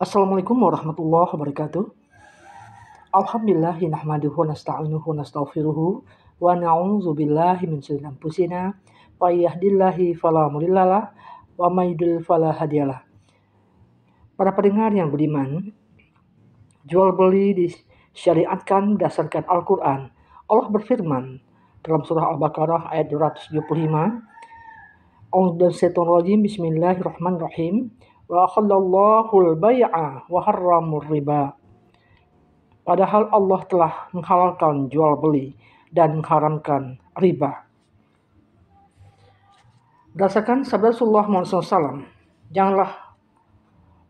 Assalamualaikum warahmatullahi wabarakatuh. Alhamdulillahi nahmaduhu nasta'inuhu nastaghfiruhu wa na'udzubillahi min syururi anfusina wa yahdillahi fala mudhillalah wa may yudlil fala hadiyalah. Para pendengar yang beriman, jual beli disyariatkan berdasarkan Al-Qur'an. Allah berfirman dalam surah Al-Baqarah ayat 275, Bismillahirrahmanirrahim. Wa akhallallahu al-bai'a wa harramur riba. Padahal Allah telah menghalalkan jual beli dan mengharamkan riba. Berdasarkan sabda Rasulullah SAW, janganlah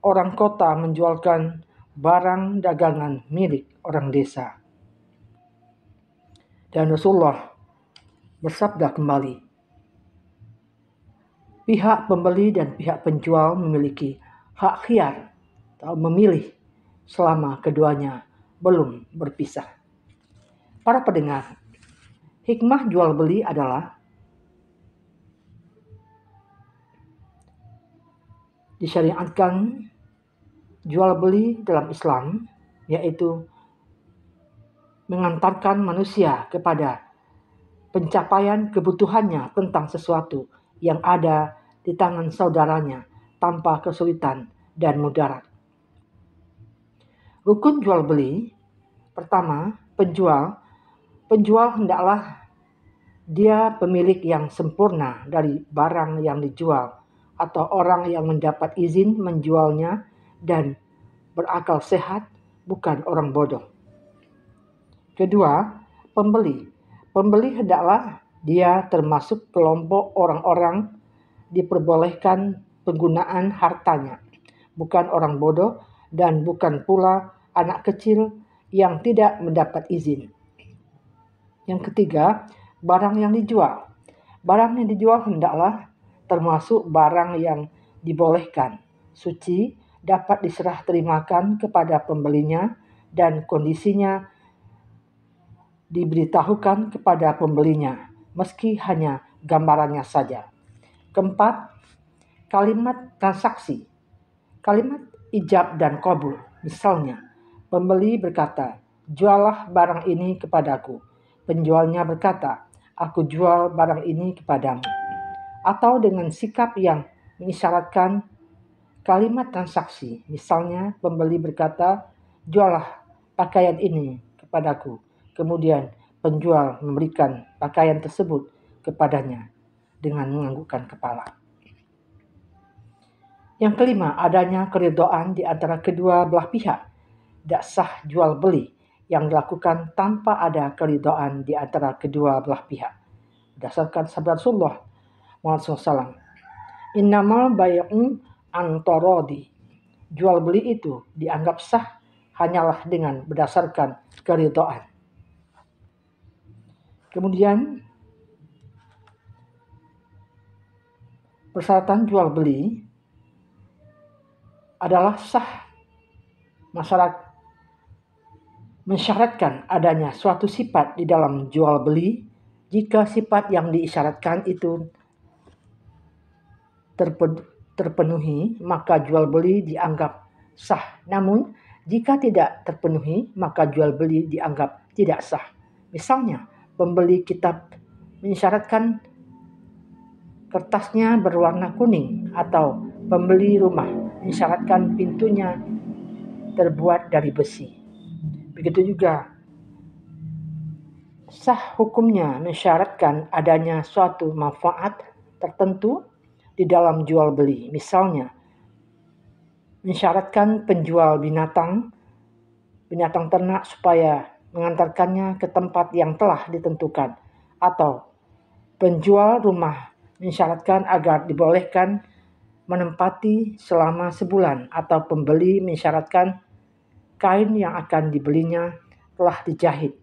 orang kota menjualkan barang dagangan milik orang desa. Dan Rasulullah bersabda kembali, pihak pembeli dan pihak penjual memiliki hak khiyar atau memilih selama keduanya belum berpisah. Para pendengar, hikmah jual beli adalah disyariatkan jual beli dalam Islam, yaitu mengantarkan manusia kepada pencapaian kebutuhannya tentang sesuatu yang ada di tangan saudaranya tanpa kesulitan dan mudarat. Rukun jual beli, pertama, penjual hendaklah dia pemilik yang sempurna dari barang yang dijual atau orang yang mendapat izin menjualnya dan berakal sehat, bukan orang bodoh. Kedua, pembeli hendaklah dia termasuk kelompok orang-orang diperbolehkan penggunaan hartanya, bukan orang bodoh dan bukan pula anak kecil yang tidak mendapat izin. Yang ketiga, barang yang dijual. Barang yang dijual hendaklah termasuk barang yang dibolehkan, suci, dapat diserah terimakan kepada pembelinya dan kondisinya diberitahukan kepada pembelinya, meski hanya gambarannya saja. Keempat, kalimat transaksi. Kalimat ijab dan qabul. Misalnya, pembeli berkata, jualah barang ini kepadaku. Penjualnya berkata, aku jual barang ini kepadamu. Atau dengan sikap yang mengisyaratkan kalimat transaksi. Misalnya, pembeli berkata, jualah pakaian ini kepadaku. Kemudian penjual memberikan pakaian tersebut kepadanya dengan menganggukkan kepala. Yang kelima, adanya keridhaan di antara kedua belah pihak. Tidak sah jual beli yang dilakukan tanpa ada keridhaan di antara kedua belah pihak. Berdasarkan sabda Rasulullah SAW, innamal bai'u an taradi. Jual beli itu dianggap sah hanyalah dengan berdasarkan keridhaan. Kemudian persyaratan jual beli adalah sah. Masyarakat mensyaratkan adanya suatu sifat di dalam jual beli. Jika sifat yang diisyaratkan itu terpenuhi, maka jual beli dianggap sah. Namun, jika tidak terpenuhi, maka jual beli dianggap tidak sah. Misalnya, pembeli kitab mensyaratkan kertasnya berwarna kuning, atau pembeli rumah mensyaratkan pintunya terbuat dari besi. Begitu juga sah hukumnya mensyaratkan adanya suatu manfaat tertentu di dalam jual beli. Misalnya, mensyaratkan penjual binatang ternak supaya mengantarkannya ke tempat yang telah ditentukan, atau penjual rumah mensyaratkan agar dibolehkan menempati selama sebulan, atau pembeli mensyaratkan kain yang akan dibelinya telah dijahit,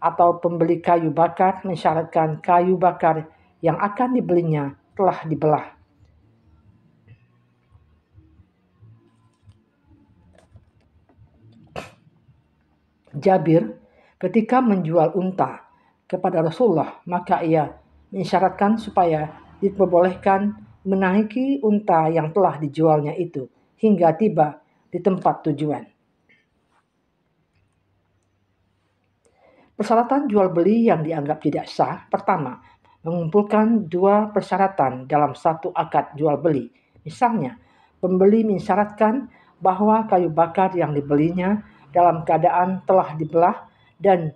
atau pembeli kayu bakar mensyaratkan kayu bakar yang akan dibelinya telah dibelah. Jabir ketika menjual unta kepada Rasulullah, maka ia mensyaratkan supaya diperbolehkan menaiki unta yang telah dijualnya itu hingga tiba di tempat tujuan. Persyaratan jual beli yang dianggap tidak sah, pertama, mengumpulkan dua persyaratan dalam satu akad jual beli. Misalnya, pembeli mensyaratkan bahwa kayu bakar yang dibelinya dalam keadaan telah dibelah dan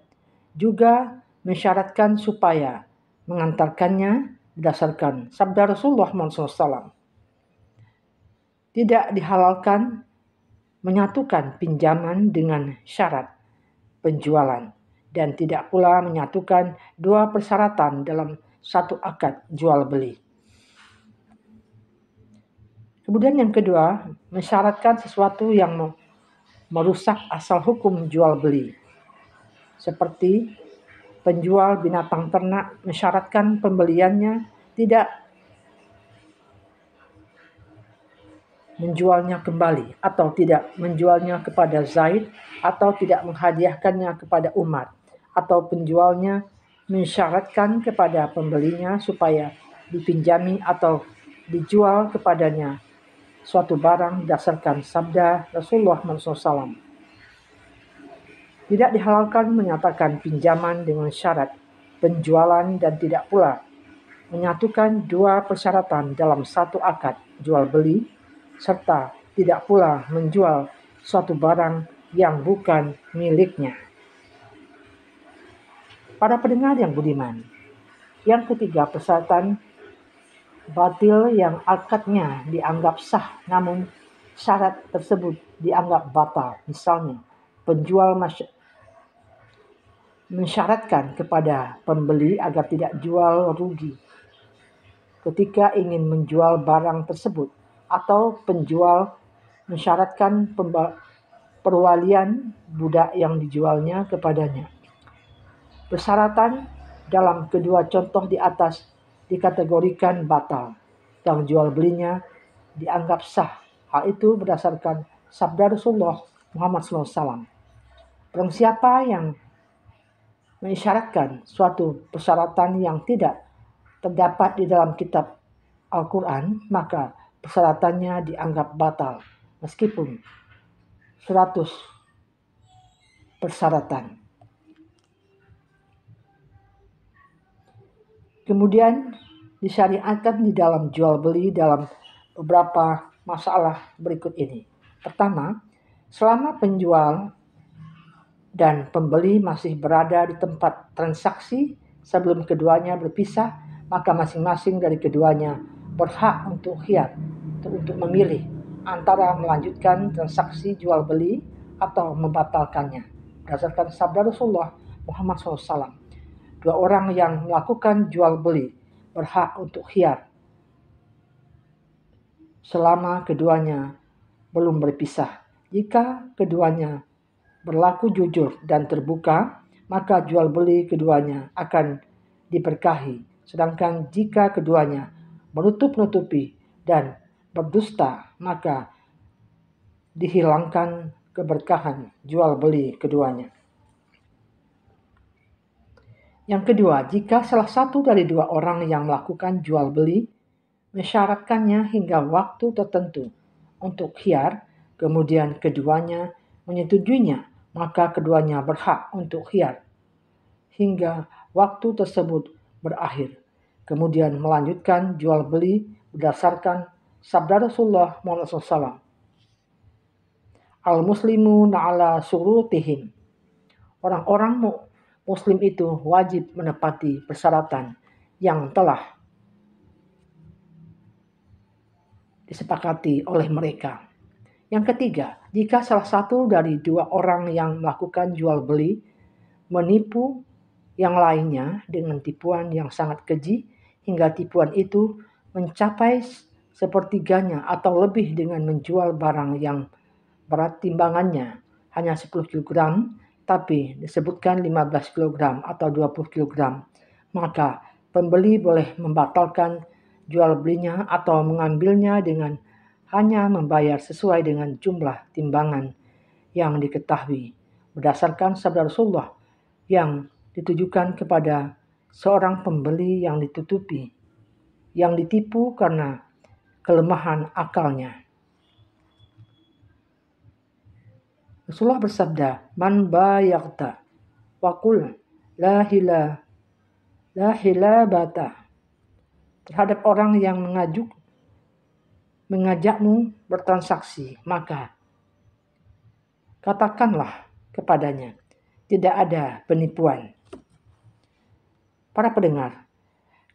juga mensyaratkan supaya mengantarkannya berdasarkan sabda Rasulullah SAW. Tidak dihalalkan menyatukan pinjaman dengan syarat penjualan dan tidak pula menyatukan dua persyaratan dalam satu akad jual beli. Kemudian yang kedua, mensyaratkan sesuatu yang merusak asal hukum jual beli. Seperti penjual binatang ternak mensyaratkan pembeliannya tidak menjualnya kembali atau tidak menjualnya kepada Zaid atau tidak menghadiahkannya kepada Umar, atau penjualnya mensyaratkan kepada pembelinya supaya dipinjami atau dijual kepadanya suatu barang berdasarkan sabda Rasulullah SAW. Tidak dihalalkan menyatakan pinjaman dengan syarat penjualan dan tidak pula menyatukan dua persyaratan dalam satu akad jual beli, serta tidak pula menjual suatu barang yang bukan miliknya. Para pendengar yang budiman, yang ketiga, persyaratan batil yang akadnya dianggap sah namun syarat tersebut dianggap batal. Misalnya, penjual mensyaratkan kepada pembeli agar tidak jual rugi ketika ingin menjual barang tersebut, atau penjual mensyaratkan perwalian budak yang dijualnya kepadanya. Persyaratan dalam kedua contoh di atas dikategorikan batal dan jual belinya dianggap sah. Hal itu berdasarkan sabda Rasulullah Muhammad SAW. Barang siapa yang mengisyaratkan suatu persyaratan yang tidak terdapat di dalam kitab Al-Quran, maka persyaratannya dianggap batal meskipun 100 persyaratan. Kemudian disyariatkan di dalam jual beli dalam beberapa masalah berikut ini. Pertama, selama penjual dan pembeli masih berada di tempat transaksi sebelum keduanya berpisah, maka masing-masing dari keduanya berhak untuk khiyar, untuk memilih antara melanjutkan transaksi jual beli atau membatalkannya. Berdasarkan sabda Rasulullah Muhammad SAW, dua orang yang melakukan jual beli berhak untuk khiyar selama keduanya belum berpisah. Jika keduanya berlaku jujur dan terbuka, maka jual beli keduanya akan diberkahi. Sedangkan jika keduanya menutup-nutupi dan berdusta, maka dihilangkan keberkahan jual beli keduanya. Yang kedua, jika salah satu dari dua orang yang melakukan jual beli mensyaratkannya hingga waktu tertentu untuk khiyar, kemudian keduanya menyetujuinya, maka keduanya berhak untuk khiyar hingga waktu tersebut berakhir, kemudian melanjutkan jual beli berdasarkan sabda Rasulullah SAW. Al-muslimuna ala surutihim. Orang-orang Muslim itu wajib menepati persyaratan yang telah disepakati oleh mereka. Yang ketiga, jika salah satu dari dua orang yang melakukan jual beli menipu yang lainnya dengan tipuan yang sangat keji hingga tipuan itu mencapai sepertiganya atau lebih dengan menjual barang yang berat timbangannya hanya 10 kg, tapi disebutkan 15 kg atau 20 kg, maka pembeli boleh membatalkan jual belinya atau mengambilnya dengan hanya membayar sesuai dengan jumlah timbangan yang diketahui berdasarkan sabda Rasulullah yang ditujukan kepada seorang pembeli yang ditipu karena kelemahan akalnya. Rasulullah bersabda, "Man bayagta waqul la hilabata." Terhadap orang yang mengajakmu bertransaksi, maka katakanlah kepadanya, tidak ada penipuan. Para pendengar,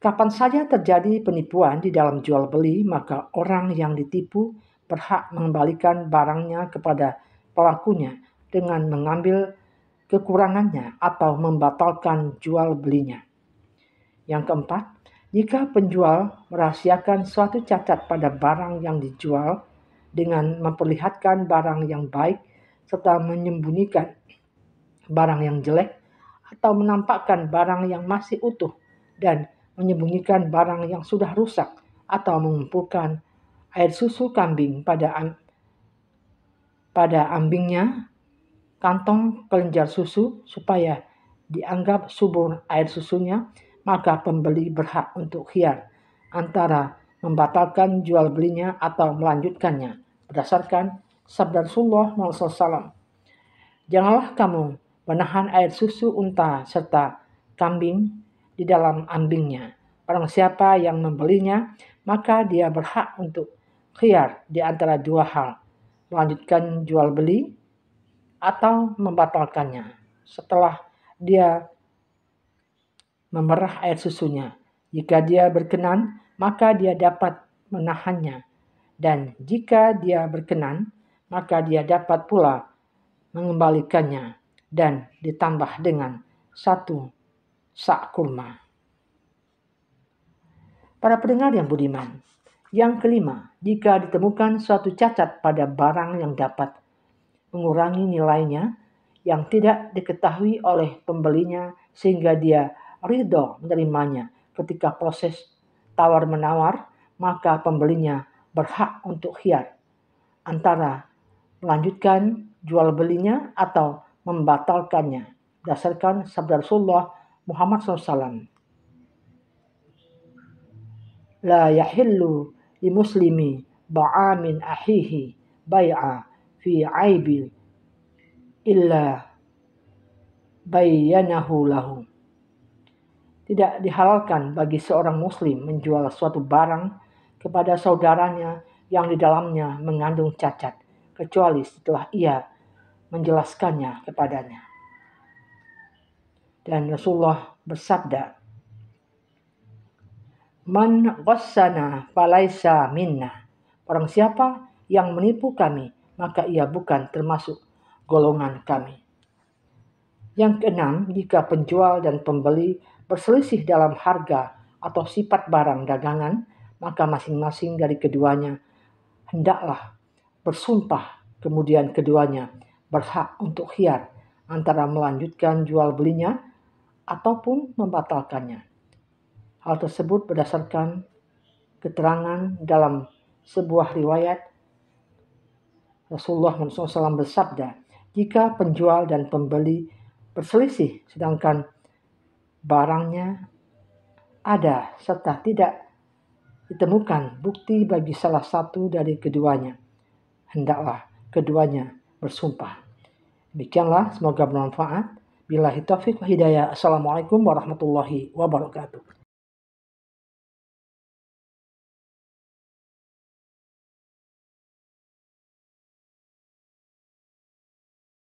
kapan saja terjadi penipuan di dalam jual beli, maka orang yang ditipu berhak mengembalikan barangnya kepada pelakunya dengan mengambil kekurangannya atau membatalkan jual belinya. Yang keempat, jika penjual merahasiakan suatu cacat pada barang yang dijual dengan memperlihatkan barang yang baik serta menyembunyikan barang yang jelek, atau menampakkan barang yang masih utuh dan menyembunyikan barang yang sudah rusak, atau mengumpulkan air susu kambing pada ambingnya kantong kelenjar susu supaya dianggap subur air susunya, maka pembeli berhak untuk khiyar antara membatalkan jual belinya atau melanjutkannya berdasarkan sabda Rasulullah SAW. Janganlah kamu menahan air susu unta serta kambing di dalam ambingnya. Barang siapa yang membelinya, maka dia berhak untuk khiyar di antara dua hal, melanjutkan jual beli atau membatalkannya setelah dia memerah air susunya. Jika dia berkenan, maka dia dapat menahannya. Dan jika dia berkenan, maka dia dapat pula mengembalikannya dan ditambah dengan 1 sak kurma. Para pendengar yang budiman, yang kelima, jika ditemukan suatu cacat pada barang yang dapat mengurangi nilainya yang tidak diketahui oleh pembelinya sehingga dia ridho menerimanya ketika proses tawar-menawar, maka pembelinya berhak untuk khiyar antara melanjutkan jual belinya atau membatalkannya berdasarkan sabda Rasulullah Muhammad SAW. La yahillu li muslimi ba'amin ahihi bai'a fi aibi illa bayyanahu lahu. Tidak dihalalkan bagi seorang muslim menjual suatu barang kepada saudaranya yang di dalamnya mengandung cacat, kecuali setelah ia menjelaskannya kepadanya. Dan Rasulullah bersabda, "Man ghassana falaisa minna." Orang siapa yang menipu kami, maka ia bukan termasuk golongan kami. Yang keenam, jika penjual dan pembeli berselisih dalam harga atau sifat barang dagangan, maka masing-masing dari keduanya hendaklah bersumpah, kemudian keduanya berhak untuk khiyar antara melanjutkan jual belinya ataupun membatalkannya. Hal tersebut berdasarkan keterangan dalam sebuah riwayat Rasulullah SAW bersabda, jika penjual dan pembeli berselisih sedangkan barangnya ada serta tidak ditemukan bukti bagi salah satu dari keduanya, hendaklah keduanya bersumpah. Demikianlah, semoga bermanfaat. Billahi taufiq wa hidayah. Assalamualaikum warahmatullahi wabarakatuh.